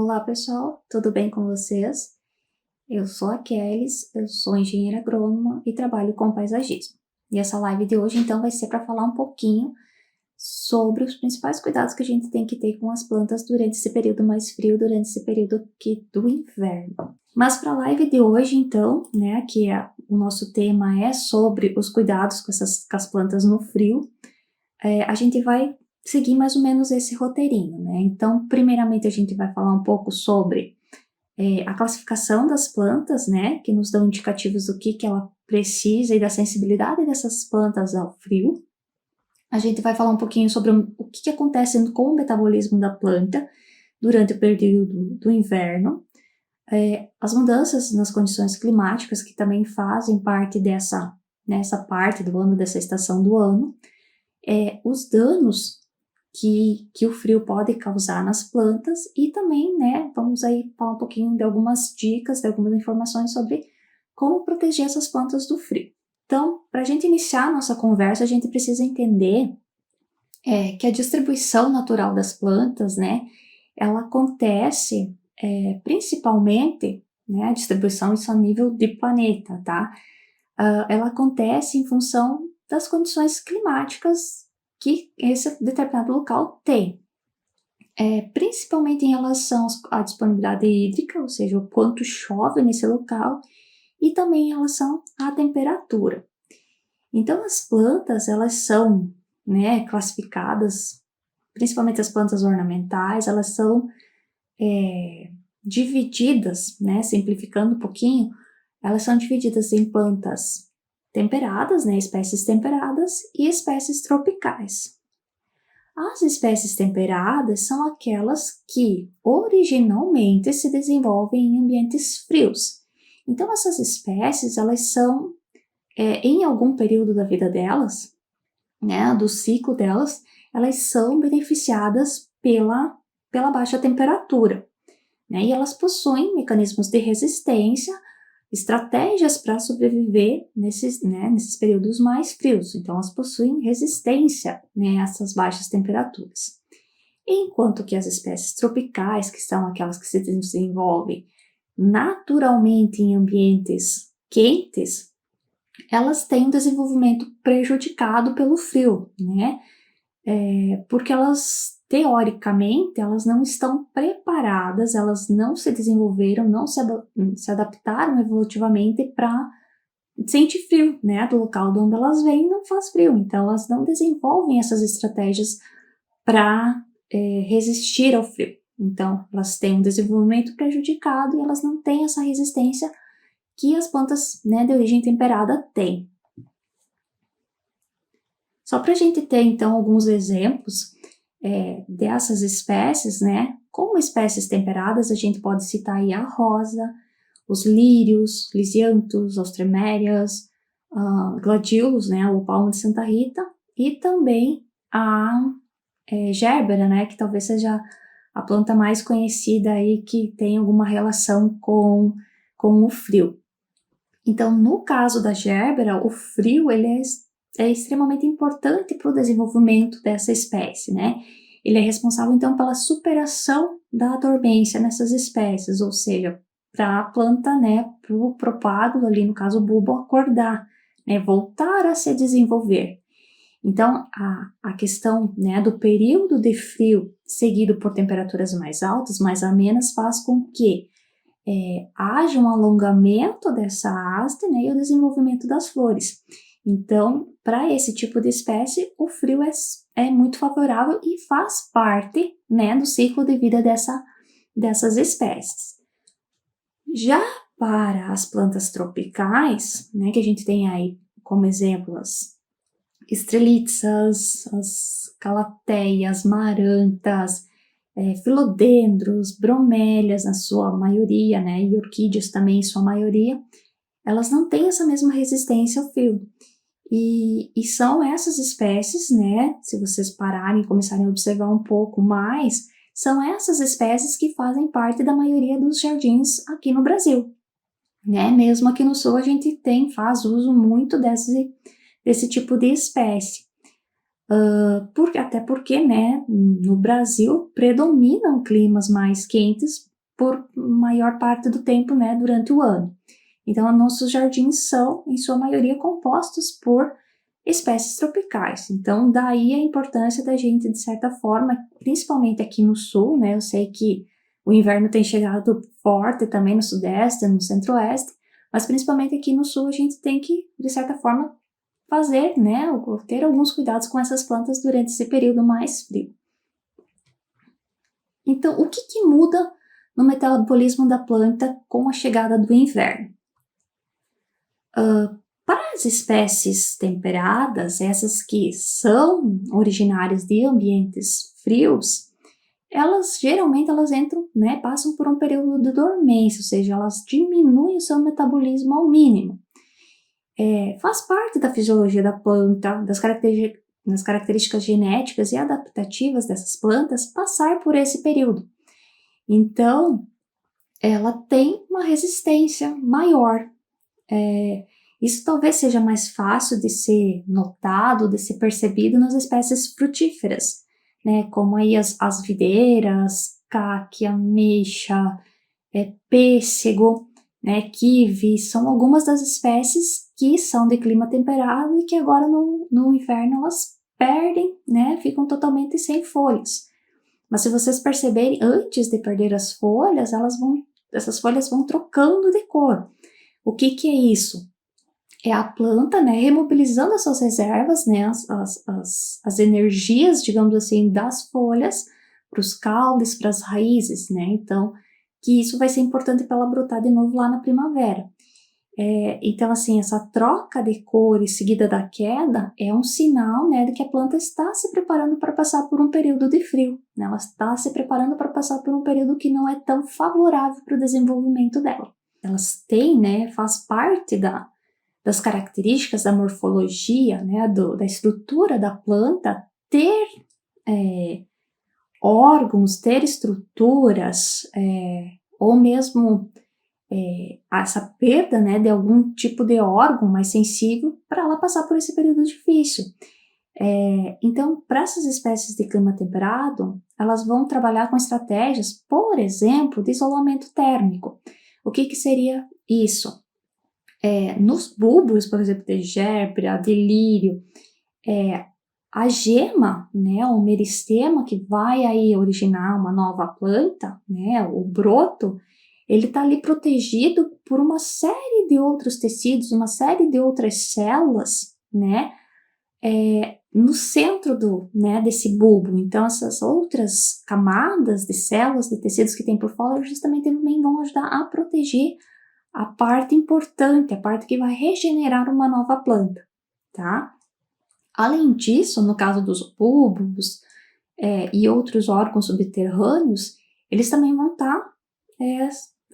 Olá pessoal, tudo bem com vocês? Eu sou a Kellys, eu sou engenheira agrônoma e trabalho com paisagismo. E essa live de hoje então vai ser para falar um pouquinho sobre os principais cuidados que a gente tem que ter com as plantas durante esse período mais frio, durante esse período aqui do inverno. Mas para a live de hoje então, né, o nosso tema é sobre os cuidados com as plantas no frio, a gente vai seguir mais ou menos esse roteirinho, né? Então, primeiramente a gente vai falar um pouco sobre a classificação das plantas, né? Que nos dão indicativos do que ela precisa e da sensibilidade dessas plantas ao frio. A gente vai falar um pouquinho sobre o que acontece com o metabolismo da planta durante o período do inverno. As mudanças nas condições climáticas que também fazem parte nessa parte do ano, dessa estação do ano. Os danos que o frio pode causar nas plantas e também, né, vamos aí falar um pouquinho de algumas dicas, de algumas informações sobre como proteger essas plantas do frio. Então, para a gente iniciar a nossa conversa, a gente precisa entender que a distribuição natural das plantas, né, ela acontece principalmente, né, a distribuição isso a nível de planeta, tá? Ela acontece em função das condições climáticas que esse determinado local tem. Principalmente em relação à disponibilidade hídrica, ou seja, o quanto chove nesse local, e também em relação à temperatura. Então, as plantas, elas são, né, classificadas, principalmente as plantas ornamentais, elas são divididas, né, simplificando um pouquinho, elas são divididas em plantas temperadas, né, espécies temperadas e espécies tropicais. As espécies temperadas são aquelas que originalmente se desenvolvem em ambientes frios. Então, essas espécies, elas são, em algum período da vida delas, né, do ciclo delas, elas são beneficiadas pela baixa temperatura, né, e elas possuem mecanismos de resistência, estratégias para sobreviver nesses períodos mais frios. Então, elas possuem resistência, né, a essas baixas temperaturas. Enquanto que as espécies tropicais, que são aquelas que se desenvolvem naturalmente em ambientes quentes, elas têm um desenvolvimento prejudicado pelo frio, né? Porque elas, teoricamente, elas não estão preparadas, elas não se desenvolveram, não se adaptaram evolutivamente para sentir frio, né? Do local de onde elas vêm não faz frio, então elas não desenvolvem essas estratégias para resistir ao frio. Então, elas têm um desenvolvimento prejudicado e elas não têm essa resistência que as plantas, né, de origem temperada têm. Só para a gente ter, então, alguns exemplos dessas espécies, né? Como espécies temperadas, a gente pode citar aí a rosa, os lírios, lisianthus, austremérias, gladiolus, né? O palmo de Santa Rita, e também a gerbera, né? Que talvez seja a planta mais conhecida aí que tem alguma relação com o frio. Então, no caso da gerbera, o frio ele é extremamente importante para o desenvolvimento dessa espécie, né? Ele é responsável, então, pela superação da dormência nessas espécies, ou seja, para a planta, né, para o propágulo ali, no caso o bulbo, acordar, né, voltar a se desenvolver. Então, a questão, né, do período de frio seguido por temperaturas mais altas, mais amenas, faz com que haja um alongamento dessa haste, né, e o desenvolvimento das flores. Então, para esse tipo de espécie, o frio é muito favorável e faz parte, né, do ciclo de vida dessas espécies. Já para as plantas tropicais, né, que a gente tem aí como exemplo as estrelitzas, as calateias, marantas, filodendros, bromélias na sua maioria, né, e orquídeas também em sua maioria, elas não têm essa mesma resistência ao frio. E são essas espécies, né, se vocês pararem e começarem a observar um pouco mais, são essas espécies que fazem parte da maioria dos jardins aqui no Brasil, né, mesmo aqui no sul a gente faz uso muito desse tipo de espécie. Até porque, né, no Brasil predominam climas mais quentes por maior parte do tempo, né, durante o ano. Então, nossos jardins são, em sua maioria, compostos por espécies tropicais. Então, daí a importância da gente, de certa forma, principalmente aqui no sul, né, eu sei que o inverno tem chegado forte também no sudeste, no centro-oeste, mas principalmente aqui no sul a gente tem que, de certa forma, fazer, né, ou ter alguns cuidados com essas plantas durante esse período mais frio. Então, o que muda no metabolismo da planta com a chegada do inverno? Para as espécies temperadas, essas que são originárias de ambientes frios, elas geralmente entram, né, passam por um período de dormência, ou seja, elas diminuem o seu metabolismo ao mínimo. Faz parte da fisiologia da planta, das características genéticas e adaptativas dessas plantas passar por esse período. Então, ela tem uma resistência maior. Isso talvez seja mais fácil de ser notado, de ser percebido nas espécies frutíferas, né, como aí as videiras, caqui, ameixa, pêssego, né, kiwi, são algumas das espécies que são de clima temperado e que agora no inverno elas perdem, né, ficam totalmente sem folhas. Mas se vocês perceberem, antes de perder as folhas, essas folhas vão trocando de cor. O que é isso? É a planta, né, remobilizando as suas reservas, né, as energias, digamos assim, das folhas para os caules, para as raízes, né, então, que isso vai ser importante para ela brotar de novo lá na primavera. Então, assim, essa troca de cores seguida da queda é um sinal, né, de que a planta está se preparando para passar por um período de frio, né, ela está se preparando para passar por um período que não é tão favorável para o desenvolvimento dela. Elas têm, né, faz parte das características da morfologia, né, da estrutura da planta, ter órgãos, ter estruturas, ou mesmo essa perda, né, de algum tipo de órgão mais sensível para ela passar por esse período difícil. Então, para essas espécies de clima temperado, elas vão trabalhar com estratégias, por exemplo, de isolamento térmico. O que seria isso? Nos bulbos, por exemplo, de gerbera, de lírio, a gema, né, o meristema que vai aí originar uma nova planta, né, o broto, ele está ali protegido por uma série de outros tecidos, uma série de outras células, né, no centro né, desse bulbo. Então, essas outras camadas de células, de tecidos que tem por fora, justamente também vão ajudar a proteger a parte importante, a parte que vai regenerar uma nova planta, tá? Além disso, no caso dos bulbos e outros órgãos subterrâneos, eles também vão estar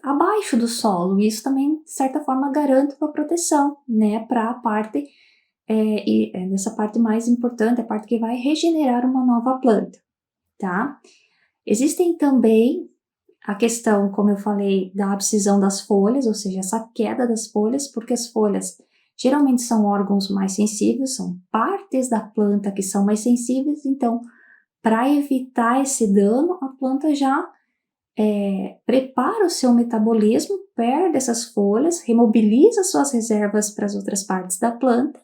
abaixo do solo, e isso também, de certa forma, garante uma proteção, né, para a parte, nessa parte mais importante, a parte que vai regenerar uma nova planta, tá? Existem também a questão, como eu falei, da abscisão das folhas, ou seja, essa queda das folhas, porque as folhas geralmente são órgãos mais sensíveis, são partes da planta que são mais sensíveis, então, para evitar esse dano, a planta já prepara o seu metabolismo, perde essas folhas, remobiliza suas reservas para as outras partes da planta,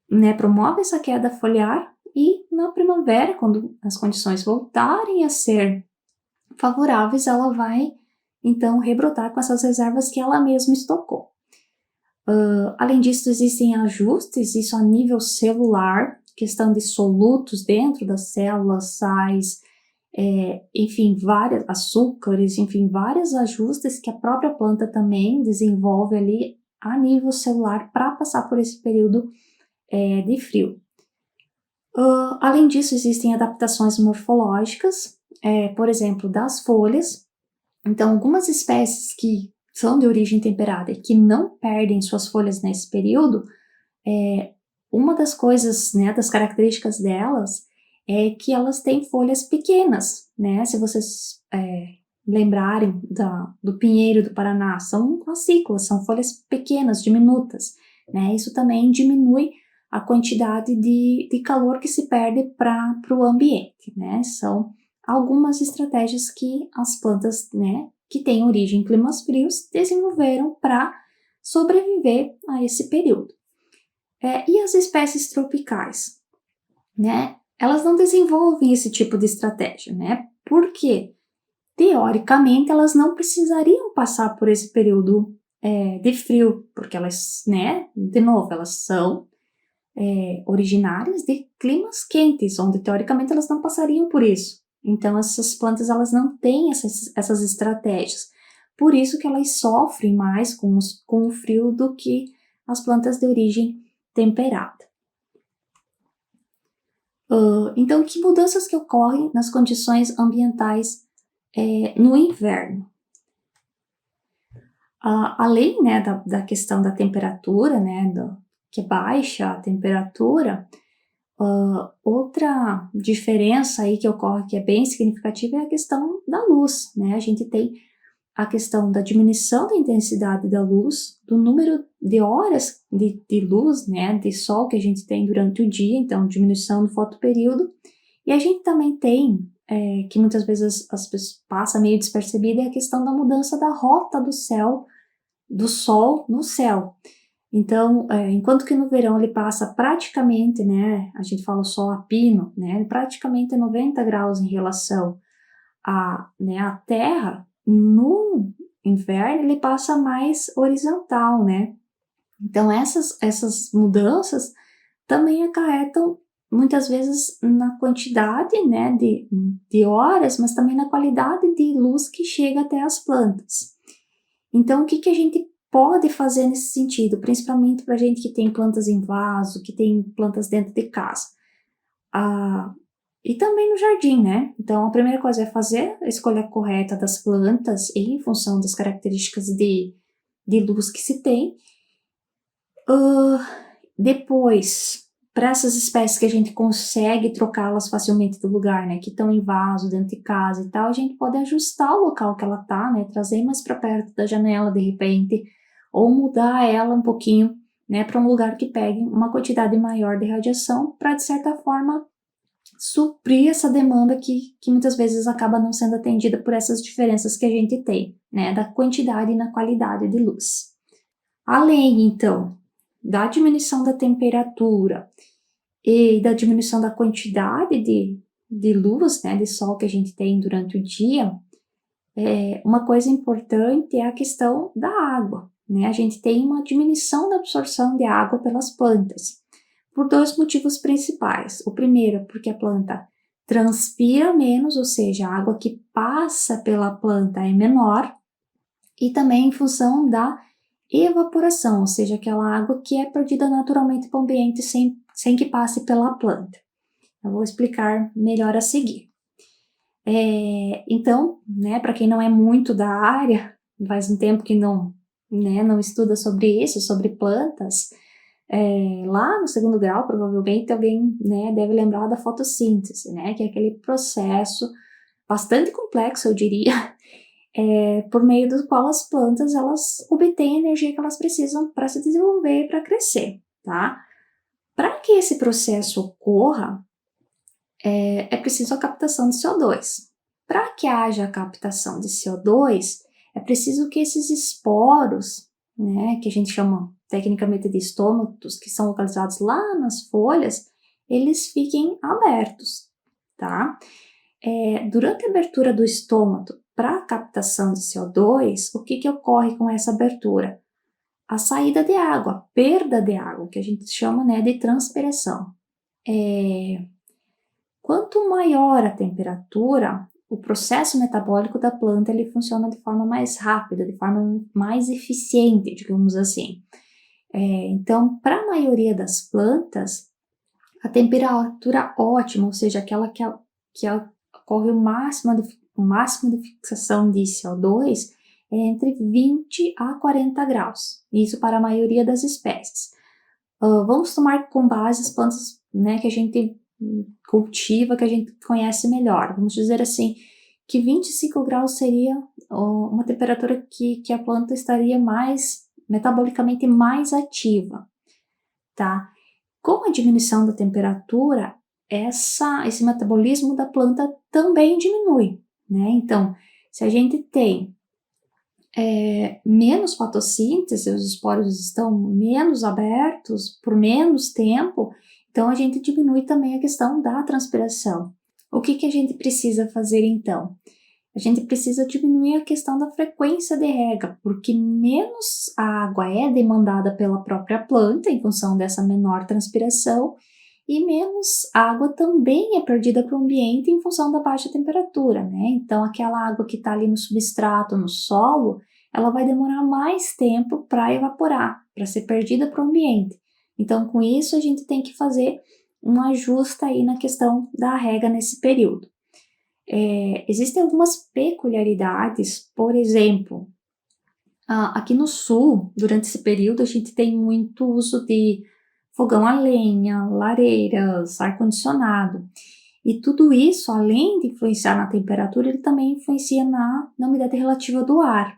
né, promove essa queda foliar e na primavera, quando as condições voltarem a ser favoráveis, ela vai então rebrotar com essas reservas que ela mesma estocou. Além disso, existem ajustes, isso a nível celular, questão de solutos dentro das células, sais, enfim, vários açúcares, enfim, vários ajustes que a própria planta também desenvolve ali a nível celular para passar por esse período de frio. Além disso, existem adaptações morfológicas, por exemplo, das folhas. Então, algumas espécies que são de origem temperada e que não perdem suas folhas nesse período, uma das coisas, né, das características delas é que elas têm folhas pequenas, né? Se vocês lembrarem do pinheiro do Paraná, são acículas, são folhas pequenas, diminutas, né? Isso também diminui a quantidade de calor que se perde para o ambiente, né? São algumas estratégias que as plantas, né, que têm origem em climas frios, desenvolveram para sobreviver a esse período. E as espécies tropicais, né? Elas não desenvolvem esse tipo de estratégia, né? Porque, teoricamente, elas não precisariam passar por esse período de frio, porque elas, né, de novo, elas são originárias de climas quentes, onde teoricamente elas não passariam por isso. Então essas plantas elas não têm essas estratégias. Por isso que elas sofrem mais com o frio do que as plantas de origem temperada. Então, que mudanças que ocorrem nas condições ambientais no inverno? Além, né, da questão da temperatura, né, que baixa a temperatura, outra diferença aí que ocorre que é bem significativa é a questão da luz, né? A gente tem a questão da diminuição da intensidade da luz, do número de horas de luz, né, de sol que a gente tem durante o dia, então diminuição do fotoperíodo, e a gente também tem, que muitas vezes as pessoas passam meio despercebida, é a questão da mudança da rota do sol no céu. Então, enquanto que no verão ele passa praticamente, né, a gente fala o sol a pino, né, praticamente 90 graus em relação né, à Terra, no inverno ele passa mais horizontal, né. Então, essas mudanças também acarretam muitas vezes na quantidade, né, de horas, mas também na qualidade de luz que chega até as plantas. Então, o que a gente pode fazer nesse sentido, principalmente para gente que tem plantas em vaso, que tem plantas dentro de casa? E também no jardim, né? Então, a primeira coisa é fazer a escolha correta das plantas em função das características de luz que se tem. Depois, para essas espécies que a gente consegue trocá-las facilmente do lugar, né, que estão em vaso, dentro de casa e tal, a gente pode ajustar o local que ela tá, né, trazer mais para perto da janela de repente, ou mudar ela um pouquinho, né, para um lugar que pegue uma quantidade maior de radiação, para de certa forma suprir essa demanda que muitas vezes acaba não sendo atendida por essas diferenças que a gente tem, né, da quantidade e na qualidade de luz. Além, então, da diminuição da temperatura e da diminuição da quantidade de luz, né, de sol que a gente tem durante o dia, uma coisa importante é a questão da água, né? A gente tem uma diminuição da absorção de água pelas plantas, por dois motivos principais. O primeiro, porque a planta transpira menos, ou seja, a água que passa pela planta é menor, e também em função da evaporação, ou seja, aquela água que é perdida naturalmente para o ambiente sem que passe pela planta. Eu vou explicar melhor a seguir. Então, né, para quem não é muito da área, faz um tempo que não estuda sobre isso, sobre plantas, lá no segundo grau, provavelmente alguém, né, deve lembrar da fotossíntese, né, que é aquele processo bastante complexo, eu diria, por meio do qual as plantas elas obtêm a energia que elas precisam para se desenvolver e para crescer, tá? Para que esse processo ocorra, é preciso a captação de CO2. Para que haja a captação de CO2, é preciso que esses esporos, né, que a gente chama tecnicamente de estômatos, que são localizados lá nas folhas, eles fiquem abertos, tá? Durante a abertura do estômato para a captação de CO2, o que ocorre com essa abertura? A saída de água, a perda de água, que a gente chama, né, de transpiração. Quanto maior a temperatura, o processo metabólico da planta ele funciona de forma mais rápida, de forma mais eficiente, digamos assim. Então, para a maioria das plantas, a temperatura ótima, ou seja, aquela que ocorre o máximo de fixação de CO2, é entre 20 a 40 graus. Isso para a maioria das espécies. Vamos tomar com base as plantas, né, que a gente cultiva, que a gente conhece melhor. Vamos dizer assim, que 25 graus seria uma temperatura que a planta estaria metabolicamente mais ativa, tá? Com a diminuição da temperatura, esse metabolismo da planta também diminui, né? Então, se a gente tem menos fotossíntese, os esporos estão menos abertos por menos tempo, então a gente diminui também a questão da transpiração. O que a gente precisa fazer então? A gente precisa diminuir a questão da frequência de rega, porque menos água é demandada pela própria planta em função dessa menor transpiração e menos água também é perdida para o ambiente em função da baixa temperatura, né? Então, aquela água que está ali no substrato, no solo, ela vai demorar mais tempo para evaporar, para ser perdida para o ambiente. Então, com isso, a gente tem que fazer um ajuste aí na questão da rega nesse período. Existem algumas peculiaridades, por exemplo, aqui no sul, durante esse período, a gente tem muito uso de fogão a lenha, lareiras, ar-condicionado. E tudo isso, além de influenciar na temperatura, ele também influencia na umidade relativa do ar.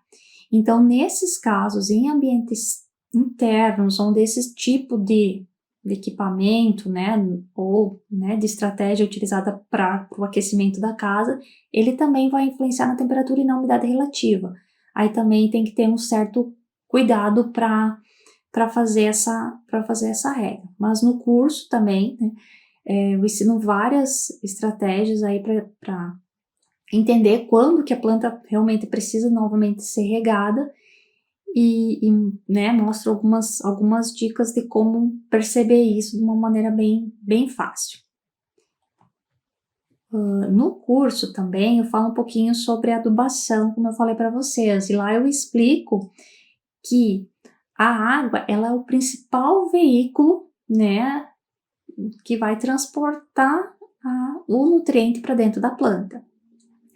Então, nesses casos, em ambientes internos, onde esse tipo de equipamento, né, ou né, de estratégia utilizada para o aquecimento da casa, ele também vai influenciar na temperatura e na umidade relativa. Aí também tem que ter um certo cuidado para fazer essa regra. Mas no curso também, né, eu ensino várias estratégias aí para entender quando que a planta realmente precisa novamente ser regada e né, mostro algumas dicas de como perceber isso de uma maneira bem fácil. No curso também eu falo um pouquinho sobre adubação, como eu falei para vocês, e lá eu explico que a água ela é o principal veículo, né, que vai transportar o nutriente para dentro da planta.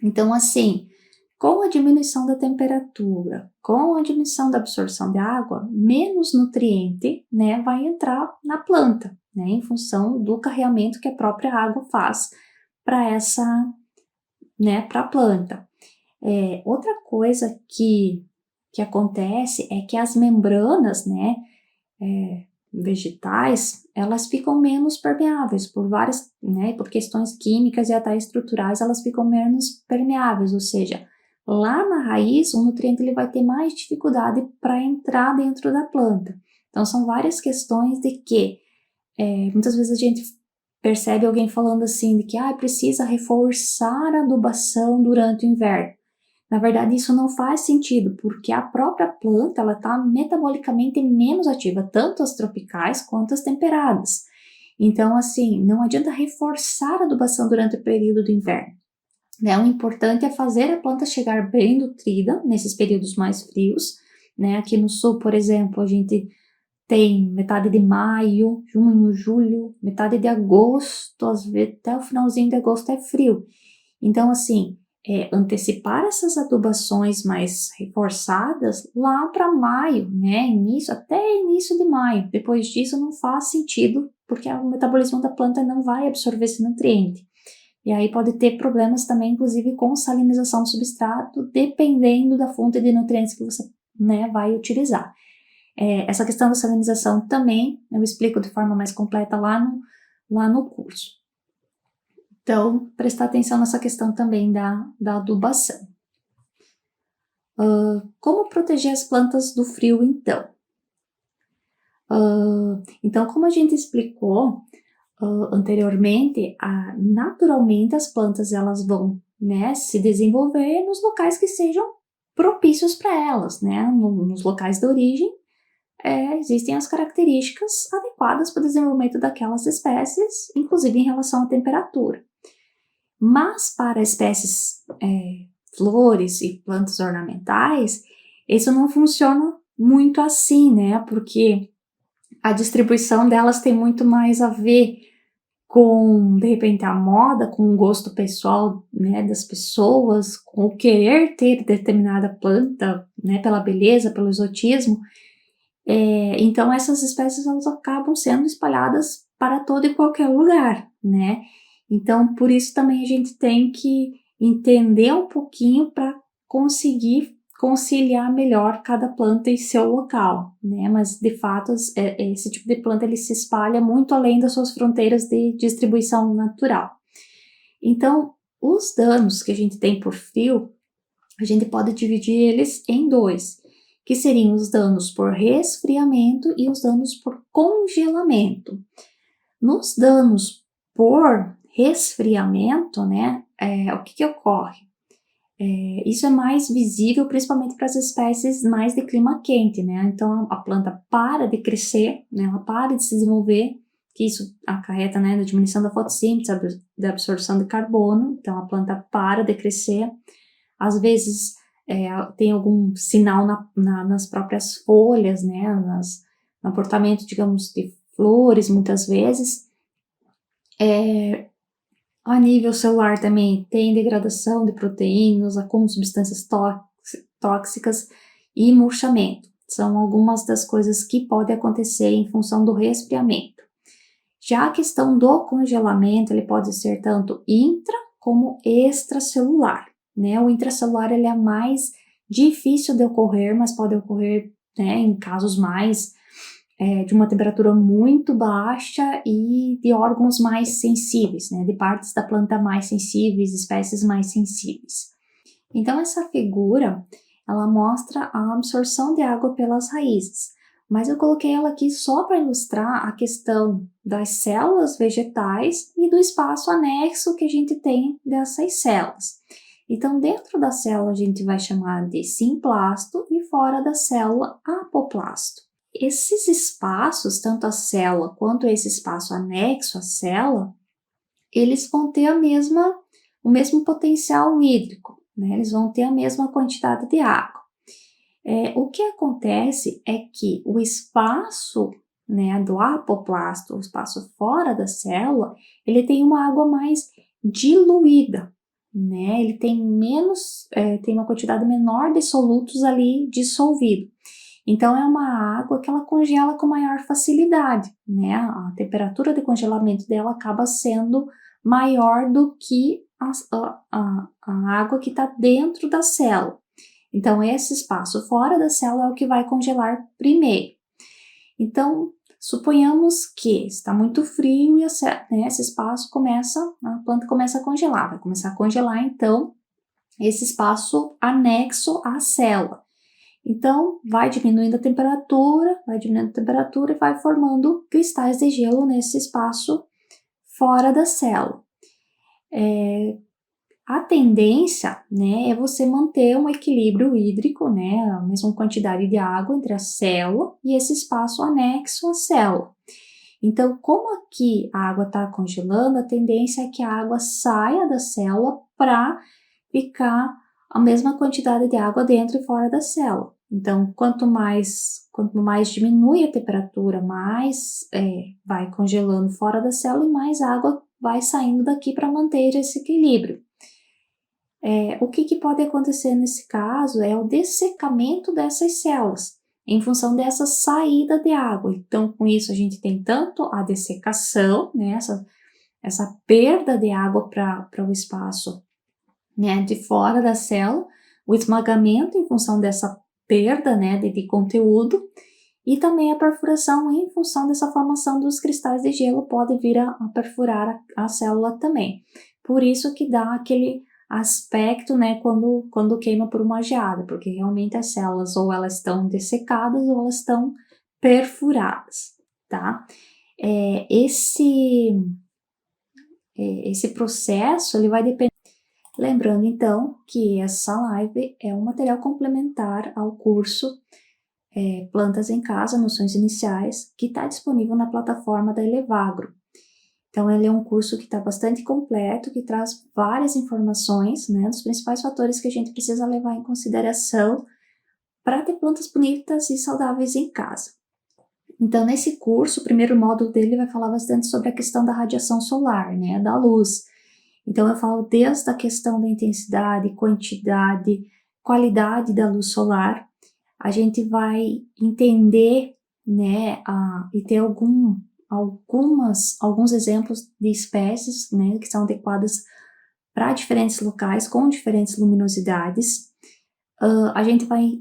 Então, assim, com a diminuição da temperatura, com a diminuição da absorção de água, menos nutriente, né, vai entrar na planta, né, em função do carreamento que a própria água faz para né, para a planta. Outra coisa que acontece é que as membranas, né, vegetais, elas ficam menos permeáveis por várias, né, por questões químicas e até estruturais, elas ficam menos permeáveis, ou seja, lá na raiz o nutriente ele vai ter mais dificuldade para entrar dentro da planta. Então são várias questões de que muitas vezes a gente percebe alguém falando assim de que precisa reforçar a adubação durante o inverno. Na verdade, isso não faz sentido, porque a própria planta ela está metabolicamente menos ativa, tanto as tropicais quanto as temperadas. Então, assim, não adianta reforçar a adubação durante o período do inverno. Né? O importante é fazer a planta chegar bem nutrida nesses períodos mais frios. Né? Aqui no sul, por exemplo, a gente tem metade de maio, junho, julho, metade de agosto, às vezes até o finalzinho de agosto é frio. Então, assim, antecipar essas adubações mais reforçadas lá para maio, né? Até início de maio. Depois disso não faz sentido, porque o metabolismo da planta não vai absorver esse nutriente. E aí pode ter problemas também, inclusive, com salinização do substrato, dependendo da fonte de nutrientes que você, né, vai utilizar. Essa questão da salinização também eu explico de forma mais completa lá no curso. Então, prestar atenção nessa questão também da adubação. Como proteger as plantas do frio, então? Então, como a gente explicou anteriormente, naturalmente as plantas elas vão, né, se desenvolver nos locais que sejam propícios para elas, né? Nos locais de origem, existem as características adequadas para o desenvolvimento daquelas espécies, inclusive em relação à temperatura. Mas para espécies flores e plantas ornamentais, isso não funciona muito assim, né? Porque a distribuição delas tem muito mais a ver com, de repente, a moda, com o gosto pessoal, né, das pessoas, com o querer ter determinada planta, né, pela beleza, pelo exotismo. Então, essas espécies elas acabam sendo espalhadas para todo e qualquer lugar, né? Então, por isso também a gente tem que entender um pouquinho para conseguir conciliar melhor cada planta em seu local, né? Mas de fato esse tipo de planta ele se espalha muito além das suas fronteiras de distribuição natural. Então, os danos que a gente tem por frio, a gente pode dividir eles em dois, que seriam os danos por resfriamento e os danos por congelamento. Nos danos por resfriamento, né, o que ocorre? Isso é mais visível principalmente para as espécies mais de clima quente, né? Então a planta para de crescer, né? Ela para de se desenvolver, que isso acarreta, né, na diminuição da fotossíntese, da absorção de carbono. Então a planta para de crescer. Às vezes tem algum sinal nas próprias folhas, né? No comportamento, digamos, de flores, muitas vezes. A nível celular também tem degradação de proteínas, acúmulo de substâncias tóxicas e murchamento. São algumas das coisas que podem acontecer em função do resfriamento. Já a questão do congelamento, ele pode ser tanto intra como extracelular, né? O intracelular ele é mais difícil de ocorrer, mas pode ocorrer, né, em casos mais de uma temperatura muito baixa e de órgãos mais sensíveis, né, de partes da planta mais sensíveis, espécies mais sensíveis. Então essa figura, ela mostra a absorção de água pelas raízes, mas eu coloquei ela aqui só para ilustrar a questão das células vegetais e do espaço anexo que a gente tem dessas células. Então dentro da célula a gente vai chamar de simplasto e fora da célula apoplasto. Esses espaços, tanto a célula quanto esse espaço anexo à célula, eles vão ter o mesmo potencial hídrico, né? Eles vão ter a mesma quantidade de água. O que acontece é que o espaço, né, do apoplasto, o espaço fora da célula, ele tem uma água mais diluída, né? Ele tem tem uma quantidade menor de solutos ali dissolvido. Então, é uma água que ela congela com maior facilidade, né? A temperatura de congelamento dela acaba sendo maior do que a água que está dentro da célula. Então, esse espaço fora da célula é o que vai congelar primeiro. Então, suponhamos que está muito frio e esse espaço a planta começa a congelar. Vai começar a congelar, então, esse espaço anexo à célula. Então, vai diminuindo a temperatura e vai formando cristais de gelo nesse espaço fora da célula. A tendência, né, é você manter um equilíbrio hídrico, né, a mesma quantidade de água entre a célula e esse espaço anexo à célula. Então, como aqui a água está congelando, a tendência é que a água saia da célula para ficar a mesma quantidade de água dentro e fora da célula. Então, quanto mais diminui a temperatura, mais vai congelando fora da célula e mais água vai saindo daqui para manter esse equilíbrio. O que pode acontecer nesse caso é o dessecamento dessas células, em função dessa saída de água. Então, com isso, a gente tem tanto a dessecação, né, essa perda de água para o espaço, né, de fora da célula, o esmagamento em função dessa perda, né, de conteúdo, e também a perfuração em função dessa formação dos cristais de gelo pode vir a perfurar a célula também. Por isso que dá aquele aspecto, né, quando queima por uma geada, porque realmente as células ou elas estão dessecadas ou elas estão perfuradas, tá? Esse processo, ele vai depender. Lembrando, então, que essa live é um material complementar ao curso Plantas em Casa, Noções Iniciais, que está disponível na plataforma da Elevagro. Então, ele é um curso que está bastante completo, que traz várias informações, né, dos principais fatores que a gente precisa levar em consideração para ter plantas bonitas e saudáveis em casa. Então, nesse curso, o primeiro módulo dele vai falar bastante sobre a questão da radiação solar, né, da luz. Então, eu falo desde a questão da intensidade, quantidade, qualidade da luz solar. A gente vai entender, né, e ter alguns exemplos de espécies, né, que são adequadas para diferentes locais, com diferentes luminosidades. A gente vai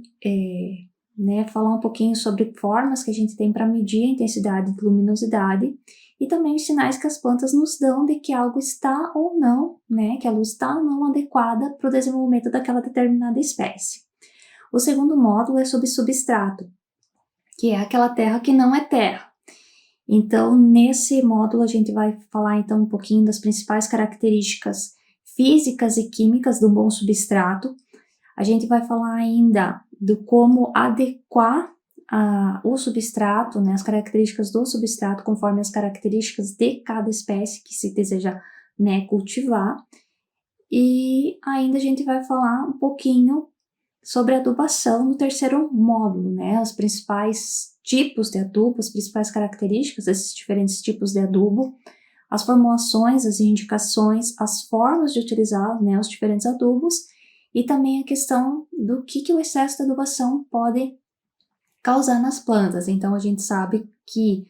falar um pouquinho sobre formas que a gente tem para medir a intensidade de luminosidade e também os sinais que as plantas nos dão de que algo está ou não, né, que a luz está ou não adequada para o desenvolvimento daquela determinada espécie. O segundo módulo é sobre substrato, que é aquela terra que não é terra. Então, nesse módulo a gente vai falar então um pouquinho das principais características físicas e químicas do bom substrato. A gente vai falar ainda do como adequar o substrato, né, as características do substrato conforme as características de cada espécie que se deseja, né, cultivar. E ainda a gente vai falar um pouquinho sobre adubação no terceiro módulo, né, os principais tipos de adubo, as principais características desses diferentes tipos de adubo, as formulações, as indicações, as formas de utilizar, né, os diferentes adubos, e também a questão do que o excesso de adubação pode causar nas plantas. Então, a gente sabe que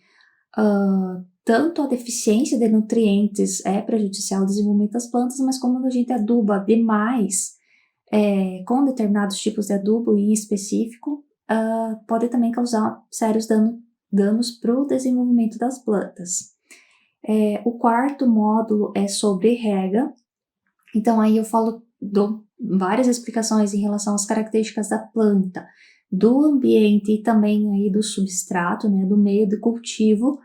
tanto a deficiência de nutrientes é prejudicial ao desenvolvimento das plantas, mas como a gente aduba demais com determinados tipos de adubo em específico, pode também causar sérios danos para o desenvolvimento das plantas. O quarto módulo é sobre rega, então aí eu dou várias explicações em relação às características da planta, do ambiente e também aí do substrato, né, do meio de cultivo,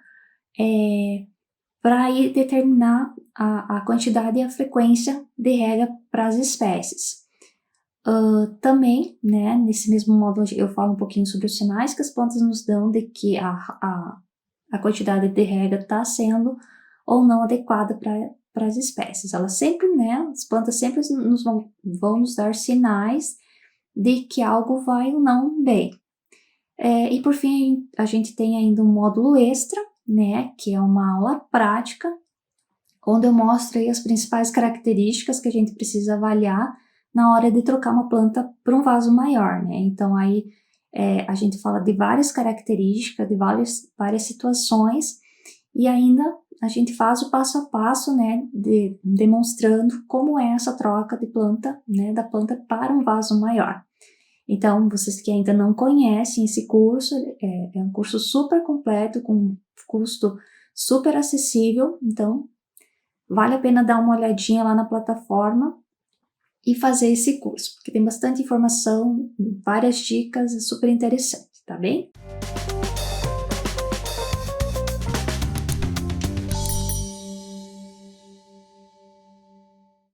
para aí determinar a quantidade e a frequência de rega para as espécies. Também, né, nesse mesmo módulo eu falo um pouquinho sobre os sinais que as plantas nos dão de que a quantidade de rega está sendo ou não adequada para as espécies. Elas sempre, né, as plantas sempre vão nos dar sinais de que algo vai ou não bem. E por fim, a gente tem ainda um módulo extra, né, que é uma aula prática, onde eu mostro aí as principais características que a gente precisa avaliar na hora de trocar uma planta para um vaso maior, né? Então aí a gente fala de várias características, de várias situações, e ainda a gente faz o passo a passo, né, demonstrando como é essa troca de planta, né, da planta para um vaso maior. Então, vocês que ainda não conhecem esse curso, é um curso super completo, com custo super acessível, então vale a pena dar uma olhadinha lá na plataforma e fazer esse curso, porque tem bastante informação, várias dicas, é super interessante, tá bem?